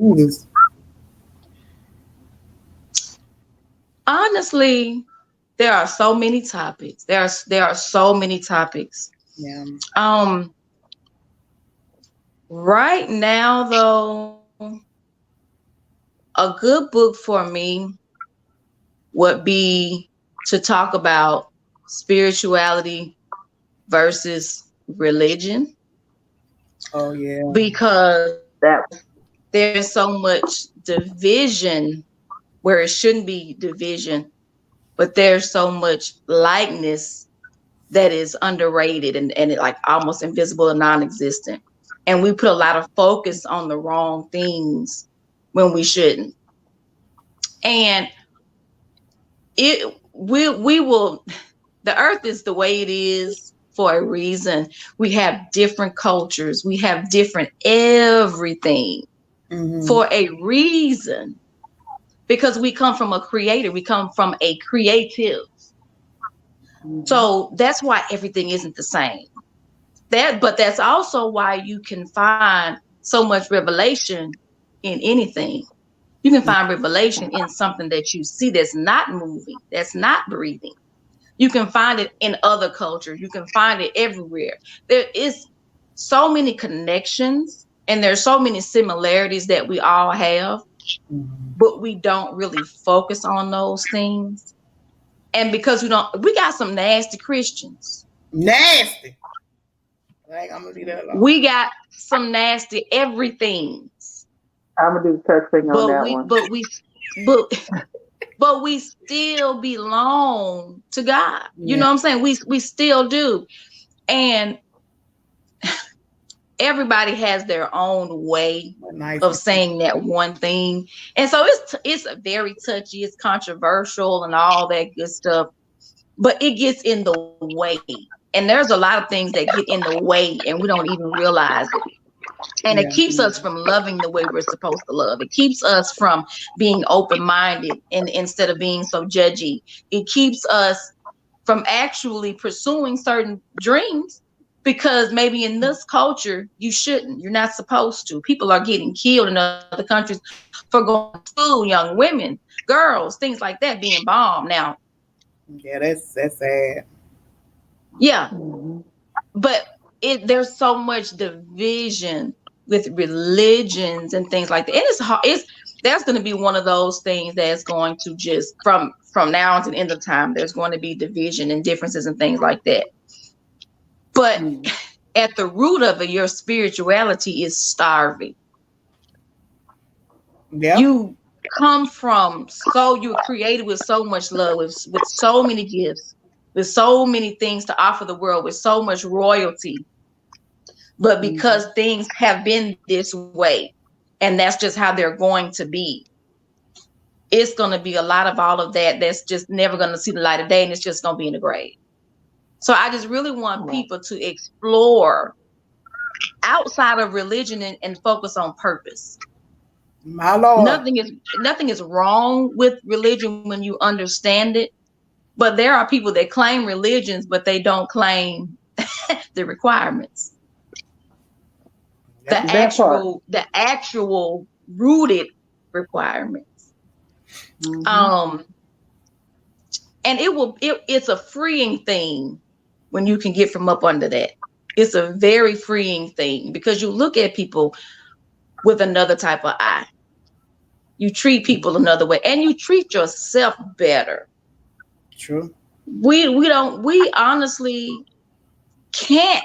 Yes. Honestly, there are so many topics. There are so many topics. Yeah. Um, right now though, a good book for me would be to talk about spirituality versus religion, Oh yeah. because there's so much division where it shouldn't be division, but there's so much likeness that is underrated and it like almost invisible and non-existent. And we put a lot of focus on the wrong things when we shouldn't. And we will, the earth is the way it is for a reason. We have different cultures, we have different everything Mm-hmm. for a reason, because we come from a creator, we come from a creative. Mm-hmm. So that's why everything isn't the same. But that's also why you can find so much revelation in anything. You can find revelation in something that you see that's not moving, that's not breathing. You can find it in other cultures. You can find it everywhere. There is so many connections and there's so many similarities that we all have, Mm-hmm. but we don't really focus on those things. And because we got some nasty Christians. Nasty. Like I'm gonna leave that alone. We got some nasty everythings. I'm gonna do touching on But that we one. but we but but we still belong to God. You Yeah. know what I'm saying? We still do. And everybody has their own way But nice. of saying that one thing. And so it's a very touchy, it's controversial and all that good stuff, but it gets in the way. And there's a lot of things that get in the way and we don't even realize it. And it Yeah. keeps us from loving the way we're supposed to love. It keeps us from being open-minded and instead of being so judgy. It keeps us from actually pursuing certain dreams, because maybe in this culture you shouldn't. You're not supposed to. People are getting killed in other countries for going to school, young women, girls, things like that being bombed now. Yeah. That's sad. Yeah, Hmm. but there's so much division with religions and things like that. And it's hard. It's That's going to be one of those things that's going to just from now on to the end of time. There's going to be division and differences and things like that. But Hmm. at the root of it, your spirituality is starving. Yep. You come from you're created with so much love, with so many gifts, with so many things to offer the world, with so much royalty. But because Hmm. things have been this way, and that's just how they're going to be, it's going to be a lot of all of that that's just never going to see the light of day, and it's just going to be in the grave. So I just really want Right. people to explore outside of religion and focus on purpose. My Lord. Nothing is wrong with religion when you understand it, but there are people that claim religions but they don't claim the requirements, Yep. That part. the actual rooted requirements. Hmm. um and it's a freeing thing when you can get from up under that. It's a very freeing thing because you look at people with another type of eye. You treat people another way and you treat yourself better. True. We honestly can't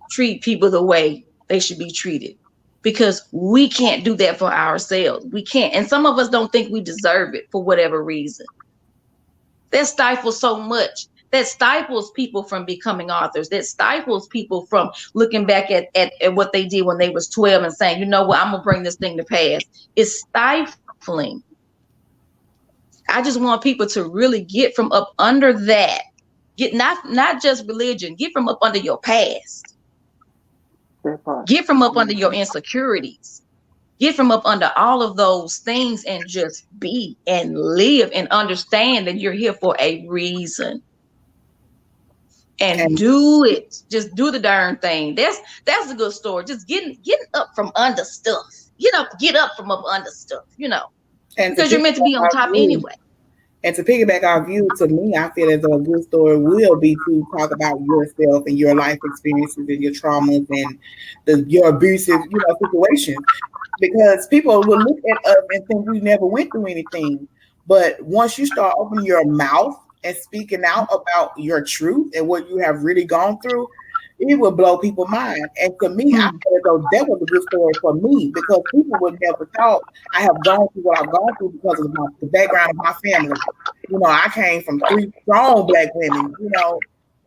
treat people the way they should be treated because we can't do that for ourselves. We can't. And some of us don't think we deserve it for whatever reason. That stifles so much. That stifles people from becoming authors. That stifles people from looking back at what they did when they was 12 and saying, you know what, I'm gonna bring this thing to pass. It's stifling. I just want people to really get from up under that. Get not just religion, get from up under your past. That part. Get from up under your Hmm. insecurities. Get from up under all of those things and just be and live and understand that you're here for a reason. And And do it. Just do the darn thing. That's a good story. Just getting up from under stuff. get up from up under stuff, And because you're meant to be on top anyway. And to piggyback our view, to me, I feel as though a good story will be to talk about yourself and your life experiences and your traumas and your abusive, situations. Because people will look at us and think we never went through anything. But once you start opening your mouth and speaking out about your truth and what you have really gone through, it will blow people's mind. And to me, I feel as though that was a good story for me because people would never thought I have gone through what I've gone through because of the background of my family. I came from 3 strong Black women,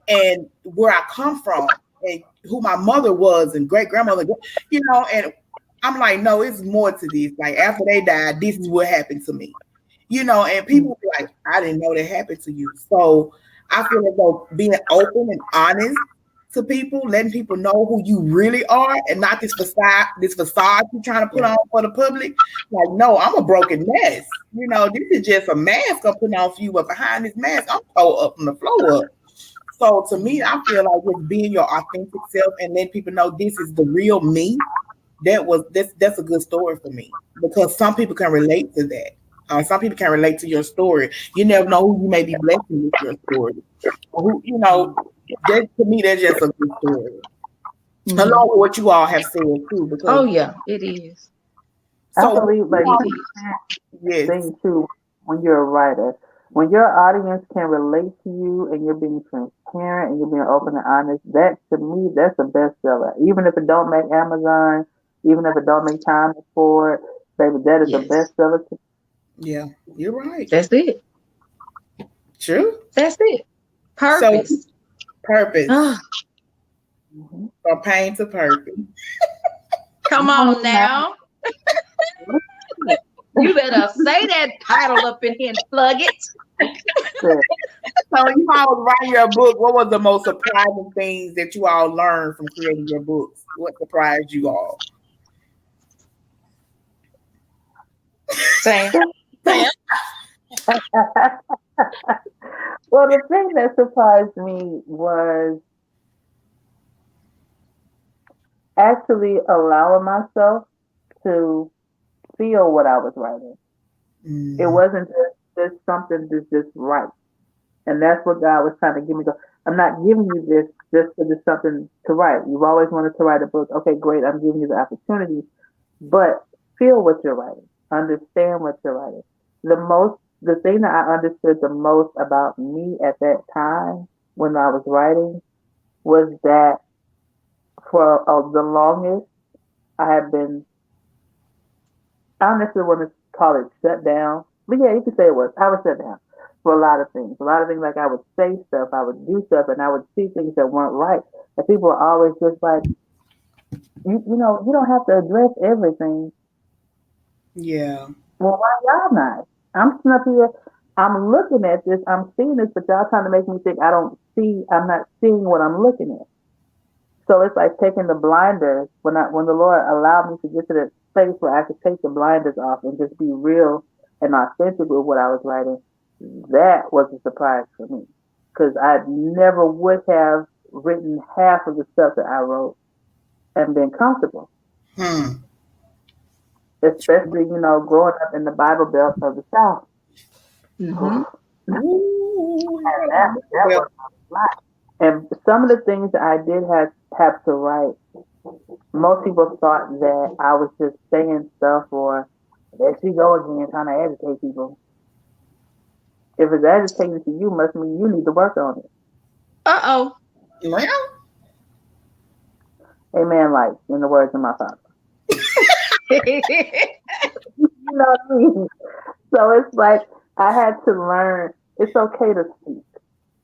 and where I come from and who my mother was and great grandmother, and I'm like, no, it's more to this. Like after they died, this is what happened to me, and people be like, I didn't know that happened to you. So I feel as though being open and honest to people, letting people know who you really are and not this facade you're trying to put on for the public. Like, no, I'm a broken mess. This is just a mask I'm putting on for you, but behind this mask, I'm so up from the floor up. So to me, I feel like just being your authentic self and letting people know this is the real me. That's a good story for me because some people can relate to that. Some people can relate to your story. You never know who you may be blessing with your story. Who, that to me, that's just a good story. Along with what you all have said too. Because, it is. So, I believe thing too when you're a writer, when your audience can relate to you and you're being transparent and you're being open and honest, that to me that's a bestseller. Even if it don't make Amazon, even if it don't make time for it, baby, that is a bestseller. Yeah, you're right. That's it. True. That's it. Purpose. So, purpose. From pain to purpose. Come on now. You better say that title up in here and plug it. So you all was writing your book. What was the most surprising things that you all learned from creating your books? What surprised you all? Sam. Well, the thing that surprised me was actually allowing myself to feel what I was writing. It wasn't just something that's just right. And that's what God was trying to give me. I'm not giving you this just for just something to write. You've always wanted to write a book. Okay, great. I'm giving you the opportunity. But feel what you're writing. Understand what you're writing. The thing that I understood the most about me at that time when I was writing was that for the longest, I had been, I don't necessarily want to call it shut down, but yeah, you could say it was. I was shut down for a lot of things. A lot of things, like I would say stuff, I would do stuff, and I would see things that weren't right. And people were always just like, you don't have to address everything. Yeah. Well, why y'all not? I'm sitting up here, I'm looking at this, I'm seeing this, but y'all trying to make me think I'm not seeing what I'm looking at. So it's like taking the blinders, when the Lord allowed me to get to the place where I could take the blinders off and just be real and authentic with what I was writing. That was a surprise for me because I never would have written half of the stuff that I wrote and been comfortable. Especially, growing up in the Bible Belt of the South. Mm-hmm. That was a lot. And some of the things that I did have to write, most people thought that I was just saying stuff or there she go again trying to agitate people. If it's agitating to you, must mean you need to work on it. Uh-oh. Well. Amen, like in the words of my father. You know what I mean? So it's like I had to learn it's okay to speak.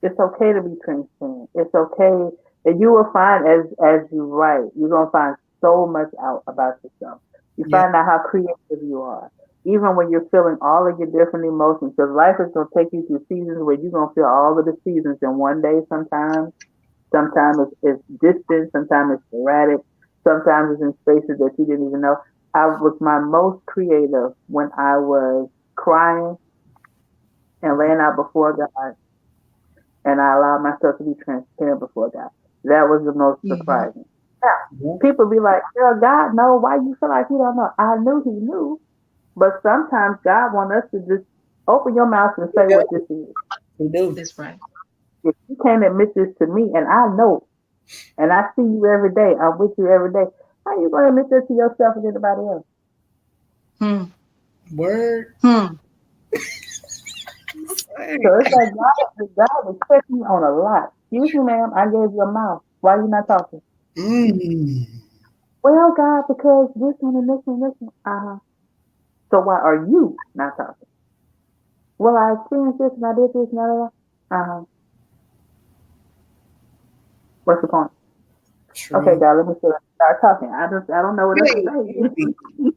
It's okay to be transparent. It's okay. And you will find as you write, you're going to find so much out about yourself. You find out how creative you are. Even when you're feeling all of your different emotions, because life is going to take you through seasons where you're going to feel all of the seasons in one day sometimes. Sometimes it's distant. Sometimes it's sporadic. Sometimes it's in spaces that you didn't even know. I was my most creative when I was crying and laying out before God, and I allowed myself to be transparent before God. That was the most surprising. Yeah. People be like, girl, God know. Why you feel like he don't know? I knew he knew. But sometimes God wants us to just open your mouth and say what this is. He do. That's right. If you can't admit this to me, and I know, and I see you every day, I'm with you every day, how you going to admit this to yourself and anybody else? Word. So it's like God is checking me on a lot. Excuse me, ma'am, I gave you a mouth. Why are you not talking? Well, God, because this one and this one and this one. So why are you not talking? Well, I experienced this and I did this and that. What's the point? True. Okay, God, let me start talking. I don't know what else to say.